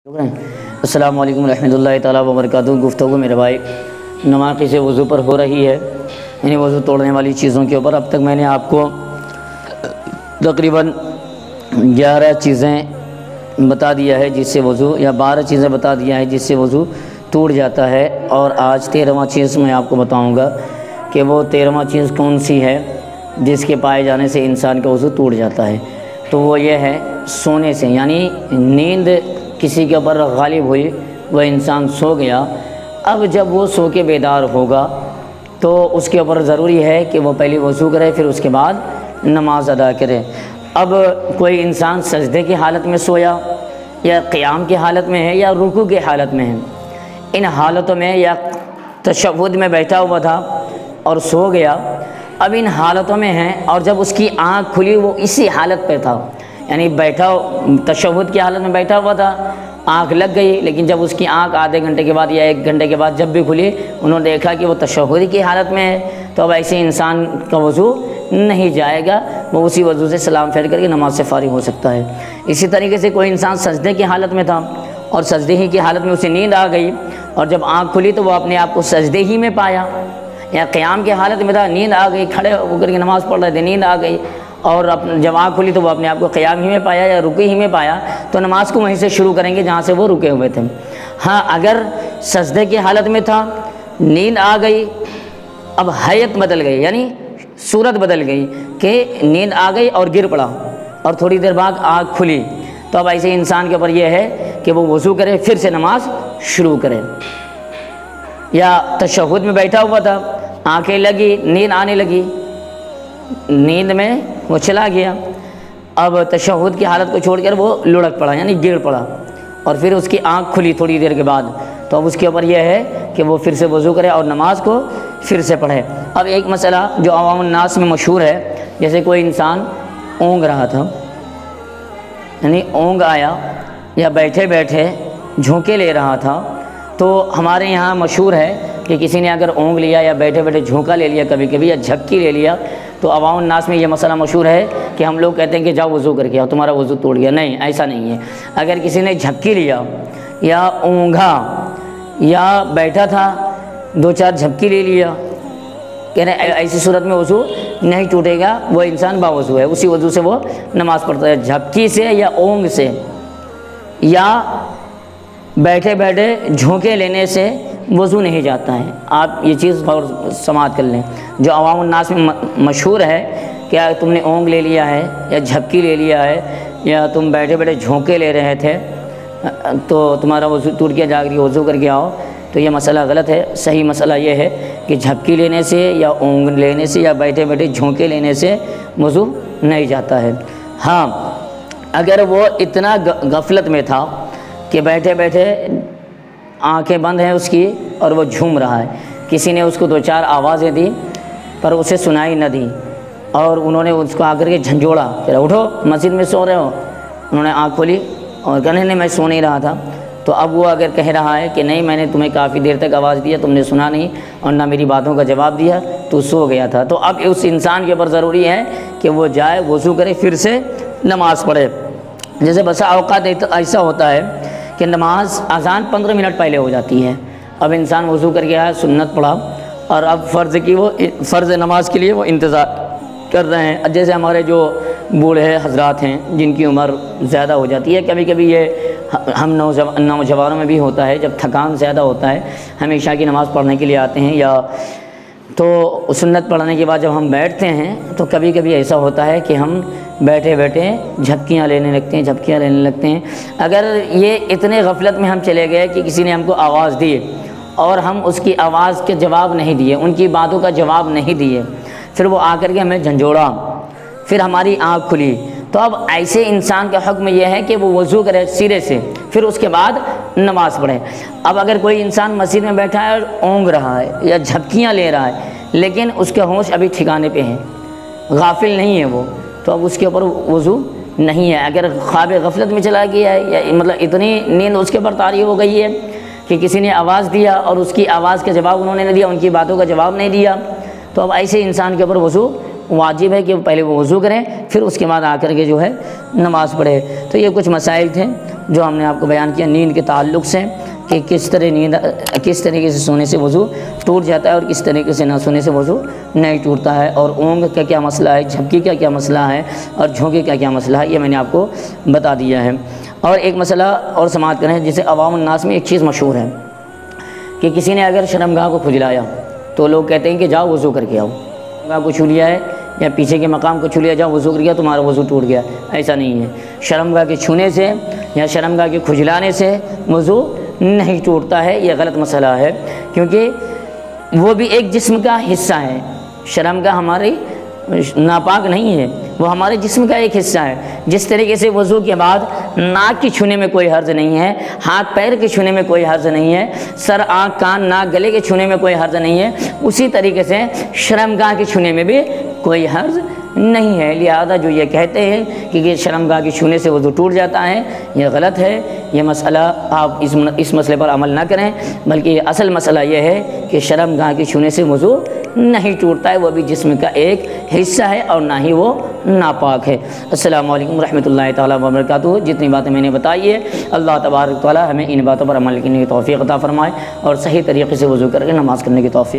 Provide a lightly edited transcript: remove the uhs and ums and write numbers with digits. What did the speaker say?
السلام علیکم ورحمۃ اللہ تعالیٰ وبرکاتہ۔ گفتگو میرے بھائی نواقض وضو پر ہو رہی ہے، یعنی وضو توڑنے والی چیزوں کے اوپر۔ اب تک میں نے آپ کو تقریباً 11 چیزیں بتا دیا ہے جس سے وضو، یا 12 چیزیں بتا دیا ہے جس سے وضو ٹوٹ جاتا ہے، اور آج 13واں چیز میں آپ کو بتاؤں گا کہ وہ 13واں چیز کون سی ہے جس کے پائے جانے سے انسان کا وضو ٹوٹ جاتا ہے۔ تو وہ یہ ہے سونے سے، یعنی نیند کسی کے اوپر غالب ہوئی، وہ انسان سو گیا، اب جب وہ سو کے بیدار ہوگا تو اس کے اوپر ضروری ہے کہ وہ پہلے وضو کرے، پھر اس کے بعد نماز ادا کرے۔ اب کوئی انسان سجدے کی حالت میں سویا، یا قیام کی حالت میں ہے، یا رکوع کی حالت میں ہے، ان حالتوں میں، یا تشہد میں بیٹھا ہوا تھا اور سو گیا، اب ان حالتوں میں ہے، اور جب اس کی آنکھ کھلی وہ اسی حالت پہ تھا، یعنی بیٹھا تشہد کی حالت میں بیٹھا ہوا تھا، آنکھ لگ گئی، لیکن جب اس کی آنکھ آدھے گھنٹے کے بعد یا 1 گھنٹے کے بعد جب بھی کھلی، انہوں نے دیکھا کہ وہ تشہد کی حالت میں ہے، تو اب ایسے انسان کا وضو نہیں جائے گا، وہ اسی وضو سے سلام پھیر کر کے نماز سے فارغ ہو سکتا ہے۔ اسی طریقے سے کوئی انسان سجدے کی حالت میں تھا اور سجدے ہی کی حالت میں اسے نیند آ گئی، اور جب آنکھ کھلی تو وہ اپنے آپ کو سجدے ہی میں پایا، یا قیام کی حالت میں تھا، نیند آ گئی، کھڑے ہو کر کے نماز پڑھ رہے تھے، نیند آ گئی، اور جب آنکھ کھلی تو وہ اپنے آپ کو قیام ہی میں پایا یا رکوع ہی میں پایا، تو نماز کو وہیں سے شروع کریں گے جہاں سے وہ رکے ہوئے تھے۔ ہاں، اگر سجدے کی حالت میں تھا، نیند آ گئی، اب حیت بدل گئی، یعنی صورت بدل گئی کہ نیند آ گئی اور گر پڑا، اور تھوڑی دیر بعد آنکھ کھلی، تو اب ایسے انسان کے اوپر یہ ہے کہ وہ وضو کرے، پھر سے نماز شروع کرے۔ یا تشہد میں بیٹھا ہوا تھا، آنکھیں لگی، نیند آنے لگی، نیند میں وہ چلا گیا، اب تشہد کی حالت کو چھوڑ کر وہ لڑک پڑا، یعنی گر پڑا، اور پھر اس کی آنکھ کھلی تھوڑی دیر کے بعد، تو اب اس کے اوپر یہ ہے کہ وہ پھر سے وضو کرے اور نماز کو پھر سے پڑھے۔ اب ایک مسئلہ جو عوام الناس میں مشہور ہے، جیسے کوئی انسان اونگ رہا تھا، یعنی اونگ آیا، یا بیٹھے بیٹھے جھونکے لے رہا تھا، تو ہمارے یہاں مشہور ہے کہ کسی نے اگر اونگ لیا یا بیٹھے بیٹھے جھونکا لے لیا کبھی کبھی، یا جھپکی لے لیا، تو عوام الناس میں یہ مسئلہ مشہور ہے کہ ہم لوگ کہتے ہیں کہ جاؤ وضو کر کے آؤ، تمہارا وضو توڑ گیا۔ نہیں، ایسا نہیں ہے۔ اگر کسی نے جھپکی لیا یا اونگھا یا بیٹھا تھا 2-4 جھپکی لے لیا، کہہ رہے ایسی صورت میں وضو نہیں ٹوٹے گا، وہ انسان باوضو ہے، اسی وضو سے وہ نماز پڑھتا ہے۔ جھپکی سے یا اونگ سے یا بیٹھے بیٹھے جھونکے لینے سے وضو نہیں جاتا ہے۔ آپ یہ چیز غور سماعت کر لیں، جو عوام الناس میں مشہور ہے کہ تم نے اونگ لے لیا ہے یا جھپکی لے لیا ہے، یا تم بیٹھے بیٹھے جھونکے لے رہے تھے تو تمہارا وضو ٹوٹ گیا، جا کر کے وضو کر کے آؤ، تو یہ مسئلہ غلط ہے۔ صحیح مسئلہ یہ ہے کہ جھپکی لینے سے یا اونگ لینے سے یا بیٹھے بیٹھے جھونکے لینے سے وضو نہیں جاتا ہے۔ ہاں، اگر وہ اتنا غفلت میں تھا کہ بیٹھے بیٹھے آنکھیں بند ہیں اس کی اور وہ جھوم رہا ہے، کسی نے اس کو 2-4 آوازیں دی پر اسے سنائی نہ دی، اور انہوں نے اس کو آ کر کے جھنجھوڑا کہ اٹھو، مسجد میں سو رہے ہو، انہوں نے آنکھ کھولی اور کہنے نہیں میں سو نہیں رہا تھا، تو اب وہ اگر کہہ رہا ہے کہ نہیں میں نے تمہیں کافی دیر تک آواز دیا، تم نے سنا نہیں اور نہ میری باتوں کا جواب دیا، تو سو گیا تھا، تو اب اس انسان کے اوپر ضروری ہے کہ وہ جائے وضو کرے، پھر سے نماز پڑھے۔ جیسے بسا اوقات ایسا ہوتا ہے کہ نماز اذان 15 منٹ پہلے ہو جاتی ہے، اب انسان وضو کر کے آیا، سنت پڑھا، اور اب فرض نماز کے لیے وہ انتظار کر رہے ہیں۔ جیسے ہمارے جو بوڑھے حضرات ہیں جن کی عمر زیادہ ہو جاتی ہے، کبھی کبھی یہ ہم نوجوانوں میں بھی ہوتا ہے، جب تھکان زیادہ ہوتا ہے، ہم عشاء کی نماز پڑھنے کے لیے آتے ہیں، یا تو سنت پڑھنے کے بعد جب ہم بیٹھتے ہیں تو کبھی کبھی ایسا ہوتا ہے کہ ہم بیٹھے بیٹھے جھپکیاں لینے لگتے ہیں۔ اگر یہ اتنے غفلت میں ہم چلے گئے کہ کسی نے ہم کو آواز دی اور ہم اس کی آواز کے جواب نہیں دیے، ان کی باتوں کا جواب نہیں دیے، پھر وہ آ کر کے ہمیں جھنجھوڑا، پھر ہماری آنکھ کھلی، تو اب ایسے انسان کا حکم یہ ہے کہ وہ وضو کرے سرے سے، پھر اس کے بعد نماز پڑھے۔ اب اگر کوئی انسان مسجد میں بیٹھا ہے اور اونگ رہا ہے یا جھپکیاں لے رہا ہے، لیکن اس کا ہوش ابھی ٹھکانے پہ ہے، غافل نہیں ہے وہ، تو اب اس کے اوپر وضو نہیں ہے۔ اگر خواب غفلت میں چلا گیا ہے، یا مطلب اتنی نیند اس کے اوپر طاری ہو گئی ہے کہ کسی نے آواز دیا اور اس کی آواز کا جواب انہوں نے نہیں دیا، ان کی باتوں کا جواب نہیں دیا، تو اب ایسے انسان کے اوپر وضو واجب ہے کہ پہلے وہ وضو کریں، پھر اس کے بعد آ کر کے جو ہے نماز پڑھے۔ تو یہ کچھ مسائل تھے جو ہم نے آپ کو بیان کیا نیند کے تعلق سے، کہ کس طریقے سے سونے سے وضو ٹوٹ جاتا ہے اور کس طریقے سے نہ سونے سے وضو نہیں ٹوٹتا ہے، اور اونگ کا کیا مسئلہ ہے، جھپکی کا کیا مسئلہ ہے، اور جھونکے کا کیا مسئلہ ہے، یہ میں نے آپ کو بتا دیا ہے۔ اور ایک مسئلہ اور سماعت کریں، جسے عوام الناس میں ایک چیز مشہور ہے کہ کسی نے اگر شرمگاہ کو کھجلایا تو لوگ کہتے ہیں کہ جاؤ وضو کر کے آؤ، شرمگاہ کو چھو لیا ہے یا پیچھے کے مقام کو چھو لیا، جاؤ وضو کر کے تمہارا وضو ٹوٹ گیا۔ ایسا نہیں ہے، شرمگاہ کے چھونے سے یا شرمگاہ کے کھجلانے سے وضو نہیں ٹوٹتا ہے، یہ غلط مسئلہ ہے، کیونکہ وہ بھی ایک جسم کا حصہ ہے۔ شرمگاہ ہماری ناپاک نہیں ہے، وہ ہمارے جسم کا ایک حصہ ہے۔ جس طریقے سے وضو کے بعد ناک کی چھونے میں کوئی حرج نہیں ہے، ہاتھ پیر کے چھونے میں کوئی حرج نہیں ہے، سر آنکھ کان ناک گلے کے چھونے میں کوئی حرج نہیں ہے، اسی طریقے سے شرمگاہ کے چھونے میں بھی کوئی حرج نہیں ہے۔ لہذا جو یہ کہتے ہیں کہ یہ شرمگاہ کے چھونے سے وضو ٹوٹ جاتا ہے، یہ غلط ہے۔ یہ مسئلہ آپ اس مسئلے پر عمل نہ کریں، بلکہ یہ اصل مسئلہ یہ ہے کہ شرمگاہ کے چھونے سے وضو نہیں ٹوٹتا ہے، وہ بھی جسم کا ایک حصہ ہے اور نہ ہی وہ ناپاک ہے۔ السلام علیکم ورحمۃ اللہ تعالیٰ وبرکاتہ۔ جتنی باتیں میں نے بتائی ہے، اللہ تبارک تعالیٰ ہمیں ان باتوں پر عمل کرنے کی توفیق عطا فرمائے اور صحیح طریقے سے وضو کر کے نماز کرنے کی توفیق